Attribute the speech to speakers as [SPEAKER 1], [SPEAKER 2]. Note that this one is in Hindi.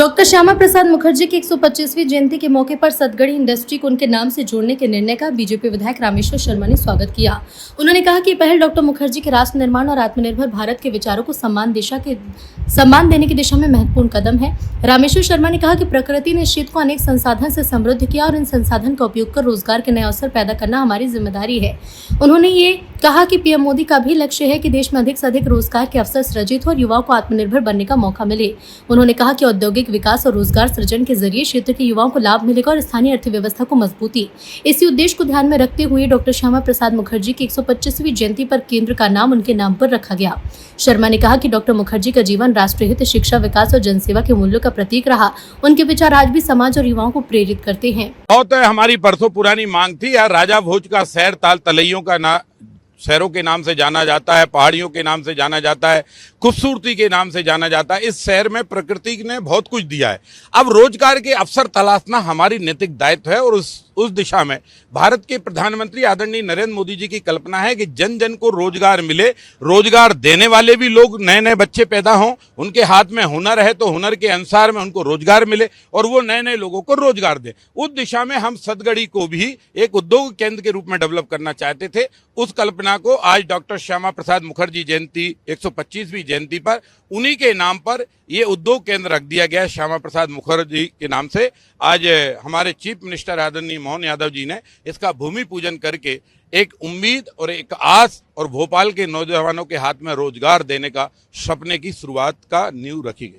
[SPEAKER 1] डॉक्टर श्यामा प्रसाद मुखर्जी की 125वीं जयंती के मौके पर सतगढ़ी इंडस्ट्री को उनके नाम से जोड़ने के निर्णय का बीजेपी विधायक रामेश्वर शर्मा ने स्वागत किया। उन्होंने कहा कि पहल डॉक्टर मुखर्जी के राष्ट्र निर्माण और आत्मनिर्भर भारत के विचारों को सम्मान देने की दिशा में महत्वपूर्ण कदम है। रामेश्वर शर्मा ने कहा कि प्रकृति ने इस क्षेत्र को अनेक संसाधन से समृद्ध किया और इन संसाधन का उपयोग कर रोजगार के नए अवसर पैदा करना हमारी जिम्मेदारी है। उन्होंने ये कहा कि पीएम मोदी का भी लक्ष्य है कि देश में अधिक से अधिक रोजगार के अवसर सृजित हो और युवाओं को आत्मनिर्भर बनने का मौका मिले। उन्होंने कहा कि औद्योगिक विकास और रोजगार सृजन के जरिए क्षेत्र के युवाओं को लाभ मिलेगा और स्थानीय अर्थव्यवस्था को मजबूती। इसी उद्देश्य को ध्यान में रखते हुए डॉक्टर श्यामा प्रसाद मुखर्जी की 125वीं जयंती पर केंद्र का नाम उनके नाम पर रखा गया। शर्मा ने कहा कि डॉक्टर मुखर्जी का जीवन राष्ट्रहित, शिक्षा, विकास और जनसेवा के मूल्यों का प्रतीक रहा। उनके विचार आज भी समाज और युवाओं को प्रेरित करते हैं।
[SPEAKER 2] बहुत हमारी बरसों पुरानी मांग थी यार, राजा भोज का शहर ताल तलैयों का शहरों के नाम से जाना जाता है, पहाड़ियों के नाम से जाना जाता है, खूबसूरती के नाम से जाना जाता है। इस शहर में प्रकृति ने बहुत कुछ दिया है। अब रोजगार के अवसर तलाशना हमारी नैतिक दायित्व है और उस दिशा में भारत के प्रधानमंत्री आदरणीय नरेंद्र मोदी जी की कल्पना है कि जन जन को रोजगार मिले, रोजगार देने वाले भी लोग, नए नए बच्चे पैदा हों, उनके हाथ में हुनर है तो हुनर के अनुसार में उनको रोजगार मिले और वो नए नए लोगों को रोजगार दें। उस दिशा में हम सतगढ़ी को भी एक उद्योग केंद्र के रूप में डेवलप करना चाहते थे। उस कल्पना को आज डॉक्टर श्यामा प्रसाद मुखर्जी जयंती 125वीं जयंती पर उन्हीं के नाम पर ये उद्योग केंद्र रख दिया गया। श्यामा प्रसाद मुखर्जी के नाम से आज हमारे चीफ मिनिस्टर आदरणीय मोहन यादव जी ने इसका भूमि पूजन करके एक उम्मीद और एक आस और भोपाल के नौजवानों के हाथ में रोजगार देने का सपने की शुरुआत का नींव रखी गई।